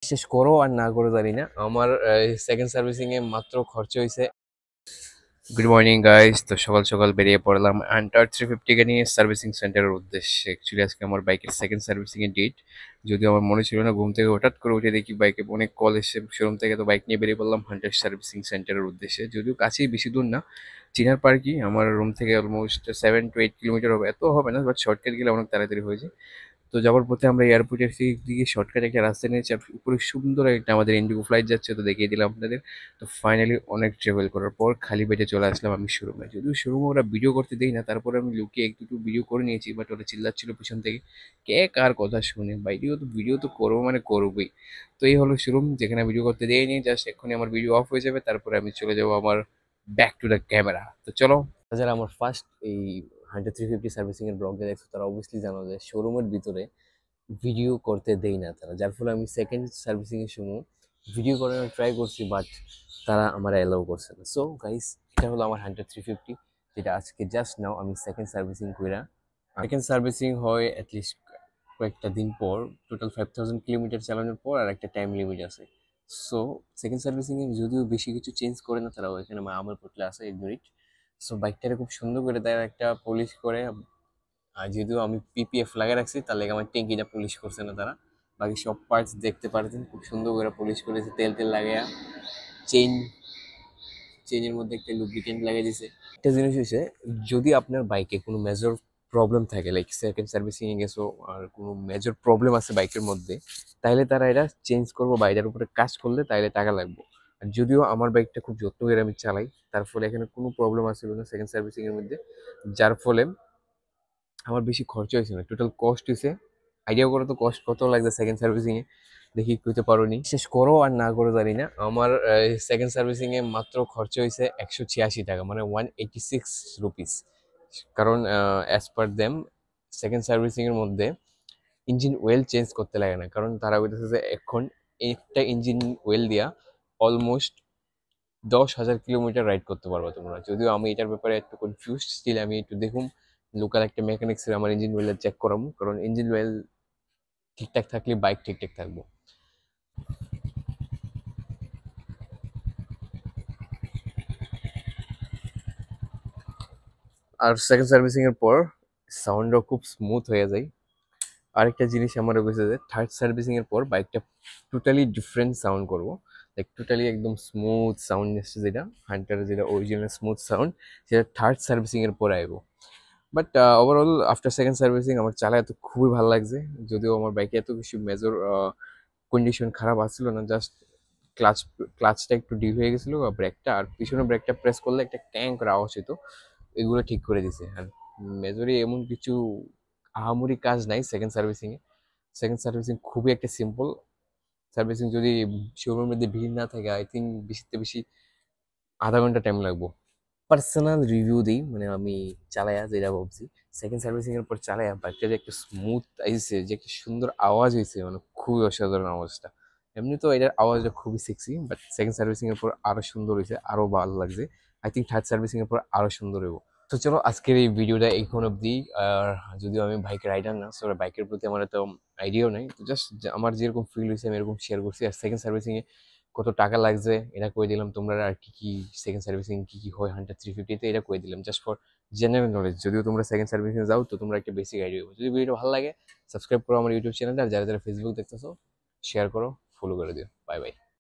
বিশ্বাস করো আর না করো জানি না, আমার সেকেন্ড সার্ভিসিং এ মাত্র খরচ হয়েছে। গুড মর্নিং গাইস, তো সকাল সকাল বেরিয়ে পড়লাম অ্যান্টার 350 কে নিয়ে সার্ভিসিং সেন্টারের উদ্দেশ্যে। অ্যাকচুয়ালি আজকে আমার বাইকের সেকেন্ড সার্ভিসিং এর ডেট, যদিও আমার মনে ছিল না। ঘুম থেকে হঠাৎ করে উঠে দেখি বাইকে অনেক কল এসে শোরুম থেকে, তো বাইক নিয়ে বেরিয়ে পড়লাম হান্টার সার্ভিসিং সেন্টারের উদ্দেশ্যে। যদিও কাছেই, বেশি দূর না, চিনার পার্কই আমার রুম থেকে। অলমোস্ট 7 to 8 কিলোমিটার হবে, এত হবে না, বাট শর্টকাট গেলে অনেক তাড়াতাড়ি হয়ে যায়। তো যাওয়ার পথে আমরা এয়ারপোর্টের দিকে শর্টকাট একটা রাস্তা নিয়েছি, আর উপরে সুন্দর একটা আমাদের ইন্ডিগো ফ্লাইট যাচ্ছে, তো দেখিয়ে দিলাম আপনাদের। তো ফাইনালি অনেক ট্রাভেল করার পর খালি পেটে চলে আসলাম আমি শোরুমে। যদিও শোরুমে ওরা ভিডিও করতে দেই না, তারপরে আমি লুকিয়ে এক দুটো ভিডিও করে নিয়েছি, বাট ওরা চিল্লাচ্ছিল পিছন থেকে, কে কার কথা শুনে। ভিডিও তো করবো মানে করবোই। তো এই হলো শোরুম, যেখানে ভিডিও করতে দেয়নি। জাস্ট এক্ষুনি আমার ভিডিও অফ হয়ে যাবে, তারপরে আমি চলে যাবো আমার ব্যাক টু দ্য ক্যামেরা। তো চলো। যারা আমার ফার্স্ট এই 100 350 সার্ভিসিং এর ব্লগটা দেখছো, তারা অবভিয়াসলি জানো যে শোরুমের ভিতরে ভিডিও করতে দেই না তারা, যার ফলে আমি সেকেন্ড সার্ভিসিং এর সময় ভিডিও করার ট্রাই করছি, বাট তারা আমার অ্যালাউ করছে না। সো গাইস, এটা হলো আমার 100 350, যেটা আজকে জাস্ট নাও আমি সেকেন্ড সার্ভিসিং কইরা। সেকেন্ড সার্ভিসিং হয় অ্যাটলিস্ট কয়েকটা দিন পর, টোটাল 5000 কিলোমিটার চালানোর পর, আর একটা টাইম লিমিট আছে। সো সেকেন্ড সার্ভিসিং এ যদিও বেশি কিছু চেঞ্জ করে না তারা, এখানে আমার পটলে আছে ইগনোর। সো বাইকটারে খুব সুন্দর করে তারা একটা পলিশ করে। আর যদিও আমি পিপিএফ লাগিয়ে রাখছি, তার লেগে আমার ট্যাঙ্কিটা পলিশ করছে না তারা। বাকি সব পার্টস দেখতে পারতেন, খুব সুন্দর করে পলিশ করেছে, তেল তেল লাগাইয়া। চেইন চেইনের মধ্যে একটা লুব্রিকেন্ট লাগিয়ে দিছে। একটা জিনিস হয়েছে, যদি আপনার বাইকে কোনো মেজর প্রবলেম থাকে, লাইক সেকেন্ড সার্ভিসিং এ গেছো আর কোনো মেজর প্রবলেম আছে বাইকের মধ্যে, তাহলে তারা এটা চেঞ্জ করবো বা এটার উপরে কাজ করলে তাহলে টাকা লাগবে। আর যদিও আমার বাইকটা খুব যত্ন করে আমি চালাই, তার ফলে এখানে কোনো প্রবলেম আসছিল না সেকেন্ড সার্ভিসিং এর মধ্যে, যার ফলে আমার বেশি খরচ হয়েছে না। টোটাল কস্ট হয়েছে, আইডিয়া করো তো কস্ট কত লাগছে সেকেন্ড সার্ভিসিং এ, দেখি কইতে পারো নি। শেষ করো আর না করো জানি না, আমার সেকেন্ড সার্ভিসিং এ মাত্র খরচ হয়েছে 186 টাকা, মানে 186 রুপিস। কারণ as per them second servicing এর মধ্যে ইঞ্জিন ওয়েল চেঞ্জ করতে লাগে না, কারণ তারা বলতেছে যে এখন একটা ইঞ্জিন ওয়েল দিয়া অলমোস্ট 10,000 কিলোমিটার রাইড করতে পারবা তোমরা। যদিও আমি এটার ব্যাপারে একটু কনফিউজ, স্টিল আমি একটু দেখুন লোকাল একটা মেকানিক্সের আমার ইঞ্জিন ওয়েল চেক করাবো, কারণ ইঞ্জিন ওয়েল ঠিকঠাক থাকলে বাইক ঠিকঠাক থাকবো। আর সেকেন্ড সার্ভিসিং এর পর সাউন্ডও খুব স্মুথ হয়ে যায়। আরেকটা জিনিস আমার হয়েছে যে থার্ড সার্ভিসিং এর পর বাইকটা টোটালি ডিফারেন্ট সাউন্ড করবো, লাইক টোটালি একদম স্মুথ সাউন্ড এসছে, যেটা হান্টারের যেটা অরিজিনাল স্মুথ সাউন্ড, সেটা থার্ড সার্ভিসিং এর পর আইবো। But overall after second servicing আমার চালায় তো খুবই ভালো লাগছে। যদিও আমার বাইকে এত কিছু মেজর কন্ডিশন খারাপ আসছিল না, জাস্ট ক্লাচ ক্লাচটা একটু ডিল হয়ে গেছিলো, বা ব্রেকটা আর পিছনে ব্রেকটা প্রেস করলে একটা ট্যাঙ্ক করে আওয়াজ হতো, এগুলো ঠিক করে দিছে। আর মেজরি এমন কিছু আহামরি কাজ নাই সেকেন্ড সার্ভিসিংয়ে। সেকেন্ড সার্ভিসিং খুবই একটা সিম্পল সার্ভিসিং। যদি শোরুমের মধ্যে ভিড় না থাকে, আই থিঙ্ক বেশিতে বেশি আধা ঘন্টা টাইম লাগবো। পার্সোনাল রিভিউ দিই, মানে আমি চালাইয়া যেটা ভাবছি, সেকেন্ড সার্ভিসিং এর পর চালাইয়া বাইকটা যে একটা স্মুথ আইছে, যে একটা সুন্দর আওয়াজ হয়েছে, মানে খুবই অসাধারণ আওয়াজটা। এমনি তো এটার আওয়াজটা খুবই সেক্সি, বাট সেকেন্ড সার্ভিসিং এর পর আরো সুন্দর হয়েছে, আরো ভালো লাগছে। আই থিঙ্ক থার্ড সার্ভিসিং এর পর আরো সুন্দর হইব। তো চলো আজকের এই ভিডিওটা এইখান অব্দি। আর যদিও আমি বাইক রাইডার না, সো বাইকের প্রতি আমার এত আইডিয়াও নাই, তো জাস্ট আমার যেরকম ফিল হয়েছে আমি এরকম শেয়ার করছি। আর সেকেন্ড সার্ভিসিং এ কত টাকা লাগছে এটা কই দিলাম তোমরা, আর কি কি সেকেন্ড সার্ভিসিং কি কি হয় 100 350 তে, এটা কই দিলাম জাস্ট ফর জেনারেল নলেজ। যদিও তোমরা সেকেন্ড সার্ভিসিং যাও, তো তোমরা একটা বেসিক আইডিয়া পাবো। যদি ভিডিওটা ভালো লাগে, সাবস্ক্রাইব করো আমার ইউটিউব চ্যানেলটা, আর যারা যারা ফেসবুক দেখতেছো শেয়ার করো, ফলো করে দিও। Bye bye.